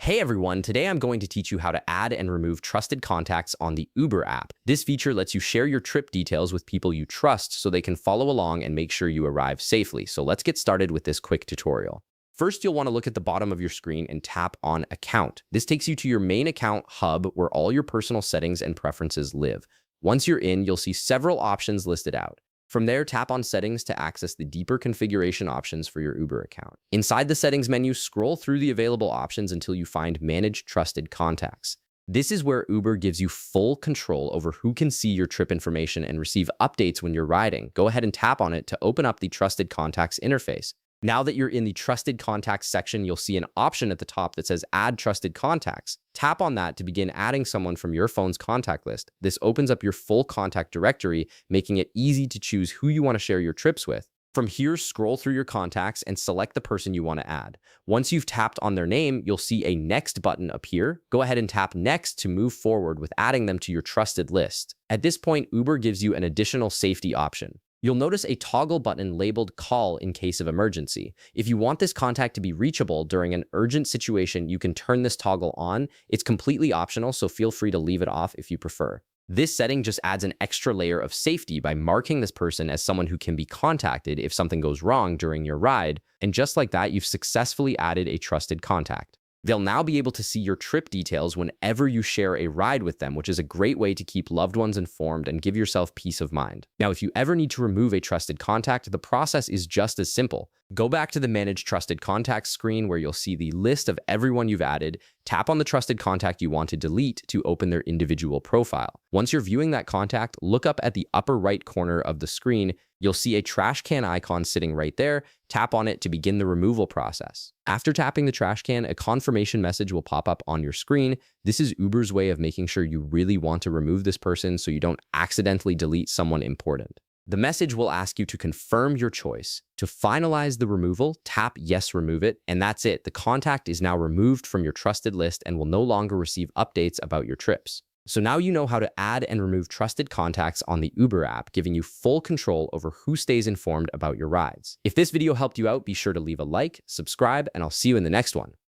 Hey everyone, today I'm going to teach you how to add and remove trusted contacts on the Uber app. This feature lets you share your trip details with people you trust so they can follow along and make sure you arrive safely. So let's get started with this quick tutorial. First, you'll want to look at the bottom of your screen and tap on Account. This takes you to your main account hub where all your personal settings and preferences live. Once you're in, you'll see several options listed out. From there, tap on Settings to access the deeper configuration options for your Uber account. Inside the Settings menu, scroll through the available options until you find Manage Trusted Contacts. This is where Uber gives you full control over who can see your trip information and receive updates when you're riding. Go ahead and tap on it to open up the Trusted Contacts interface. Now that you're in the Trusted Contacts section, you'll see an option at the top that says Add Trusted Contacts. Tap on that to begin adding someone from your phone's contact list. This opens up your full contact directory, making it easy to choose who you want to share your trips with. From here, scroll through your contacts and select the person you want to add. Once you've tapped on their name, you'll see a Next button appear. Go ahead and tap Next to move forward with adding them to your trusted list. At this point, Uber gives you an additional safety option. You'll notice a toggle button labeled Call in case of emergency. If you want this contact to be reachable during an urgent situation, you can turn this toggle on. It's completely optional, so feel free to leave it off if you prefer. This setting just adds an extra layer of safety by marking this person as someone who can be contacted if something goes wrong during your ride, and just like that, you've successfully added a trusted contact. They'll now be able to see your trip details whenever you share a ride with them, which is a great way to keep loved ones informed and give yourself peace of mind. Now, if you ever need to remove a trusted contact, the process is just as simple. Go back to the Manage Trusted Contacts screen where you'll see the list of everyone you've added. Tap on the trusted contact you want to delete to open their individual profile. Once you're viewing that contact, look up at the upper right corner of the screen. You'll see a trash can icon sitting right there. Tap on it to begin the removal process. After tapping the trash can, a confirmation message will pop up on your screen. This is Uber's way of making sure you really want to remove this person so you don't accidentally delete someone important. The message will ask you to confirm your choice. To finalize the removal, tap Yes, remove it, and that's it. The contact is now removed from your trusted list and will no longer receive updates about your trips. So now you know how to add and remove trusted contacts on the Uber app, giving you full control over who stays informed about your rides. If this video helped you out, be sure to leave a like, subscribe, and I'll see you in the next one.